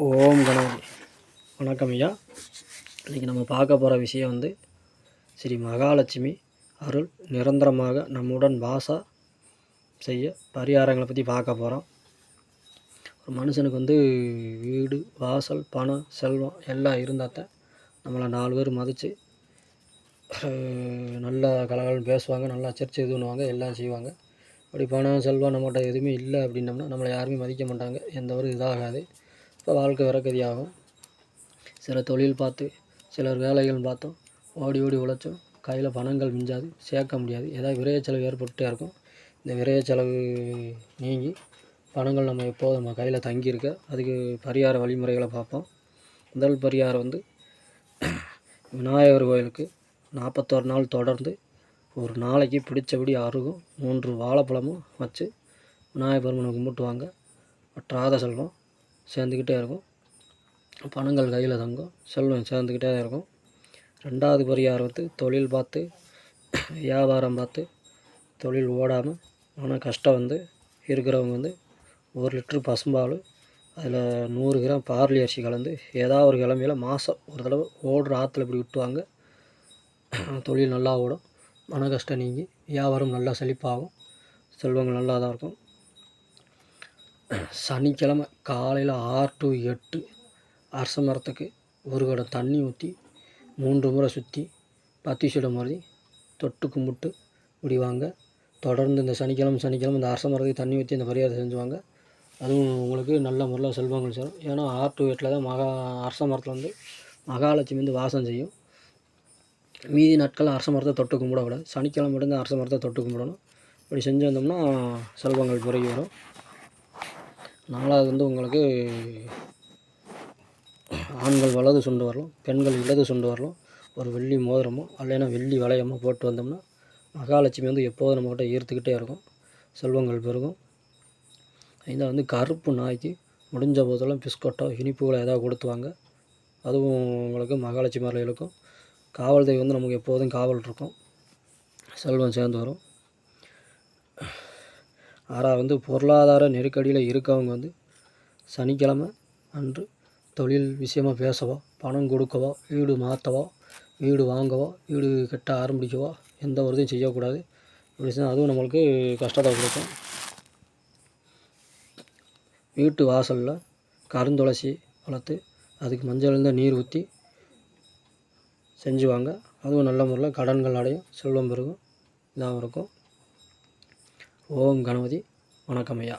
ஓம் கணபதி. வணக்கம் ஐயா. இன்றைக்கி நம்ம பார்க்க போகிற விஷயம் ஸ்ரீ மகாலட்சுமி அருள் நிரந்தரமாக நம்முடன் வாசா செய்ய பரிகாரங்களை பற்றி பார்க்க போகிறோம். ஒரு மனுஷனுக்கு வீடு வாசல் பணம் செல்வம் எல்லாம் இருந்தால் தான் நம்மளை 4 பேர் மதித்து நல்லா கலகலன்னு பேசுவாங்க, நல்லா சர்ச்சை இது பண்ணுவாங்க, எல்லாம் செய்வாங்க. அப்படி பணம் செல்வம் நம்மகிட்ட எதுவுமே இல்லை அப்படின்னோம்னா நம்மளை யாருமே மதிக்க மாட்டாங்க, எந்த ஒரு இதாகாது. இப்போ வாழ்க்கை விரக்கதியாகும். சில தொழில் பார்த்து சிலர் வேலைகள் பார்த்தோம், ஓடி ஓடி உழைச்சோம், கையில் பணங்கள் மிஞ்சாது, சேர்க்க முடியாது, ஏதாவது விரைய செலவு ஏற்பட்டுகிட்டே இருக்கும். இந்த விரைய செலவு நீங்கி பணங்கள் நம்ம எப்போதும் நம்ம கையில் தங்கியிருக்க அதுக்கு பரிகார வழிமுறைகளை பார்ப்போம். முதல் பரிகாரம் விநாயகர் கோயிலுக்கு 41 நாள் தொடர்ந்து ஒரு நாளைக்கு பிடிச்சபடி அருகும் 3 வாழைப்பழமும் வச்சு விநாயகர் பெருமனை கும்பிட்டுவாங்க. வற்றாத செல்வம் சேர்ந்துக்கிட்டே இருக்கும், பணங்கள் கையில் தங்கும், செல்வம் சேர்ந்துக்கிட்டே இருக்கும். 2வது பரிகாரம் தொழில் பார்த்து வியாபாரம் பார்த்து தொழில் ஓடாமல் மன கஷ்டம் இருக்கிறவங்க 1 லிட்ரு பசும்பால், அதில் 100 கிராம் பார்லி அரிசி கலந்து ஏதாவது ஒரு கிழமையில் மாதம் ஒரு தடவை ஓடுற ஆற்றுல இப்படி விட்டுவாங்க. தொழில் நல்லா ஓடும், மன கஷ்டம் நீங்கி வியாபாரம் நல்லா செழிப்பாகும், செல்வங்கள் நல்லா தான் இருக்கும். சனிக்கிழமை காலையில் 6 to 8 அரச மரத்துக்கு ஒரு குடம் தண்ணி ஊற்றி 3 முறை சுற்றி பத்தி சுடம் மாதிரி தொட்டு கும்பிட்டு முடிவாங்க. தொடர்ந்து இந்த சனிக்கிழமை இந்த அரச மரத்துக்கு தண்ணி ஊற்றி இந்த பரிகாரத்தை செஞ்சுவாங்க. அதுவும் உங்களுக்கு நல்ல முறையில் செல்வங்கள் சேரும். ஏன்னா 6 to 8 தான் அரச மரத்தில் மகாலட்சுமி வாசம் செய்யும். மீதி நாட்கள் அரச மரத்தை தொட்டு கும்பிடக்கூடாது, சனிக்கிழமை மட்டும் அரச மரத்தை தொட்டு கும்பிடணும். இப்படி செஞ்சு வந்தோம்னா செல்வங்கள் பெருகி வரும். 4வது உங்களுக்கு ஆண்கள் வலது சுண்டு வரலாம், பெண்கள் இடது சுண்டு வரலாம். ஒரு வெள்ளி மோதிரமோ இல்லைன்னா வெள்ளி வளையமோ போட்டு வந்தோம்னா மகாலட்சுமி எப்போதும் நம்மகிட்ட ஈர்த்துக்கிட்டே இருக்கும், செல்வங்கள் பெருகும். 5வது கருப்பு நாய்க்கு முடிஞ்ச போதெல்லாம் பிஸ்கட்டோ இனிப்புகளை ஏதாவது கொடுத்துவாங்க. அதுவும் உங்களுக்கு மகாலட்சுமி மேலே இருக்கும். காவல் தெய்வம் நமக்கு எப்போதும் காவல் இருக்கும், செல்வம் சேர்ந்து வரும். 6வது பொருளாதார நெருக்கடியில் இருக்கவங்க சனிக்கிழமை அன்று தொழில் விஷயமாக பேசவோ, பணம் கொடுக்கவோ, வீடு மாற்றவோ, வீடு வாங்கவோ, வீடு கட்ட ஆரம்பிக்கவோ எந்த ஒரு இதையும் செய்யக்கூடாது. அதுவும் நம்மளுக்கு கஷ்டத்தை கொடுக்கும். வீட்டு வாசலில் கருந்துளசி வளர்த்து அதுக்கு மஞ்சள் நீர் ஊற்றி செஞ்சுவாங்க. அதுவும் நல்ல முறையில் கடன்கள் அடையும், செல்வம் பெருகும், இதாகவும் இருக்கும். ஓம் கணபதி. வணக்கம் ஐயா.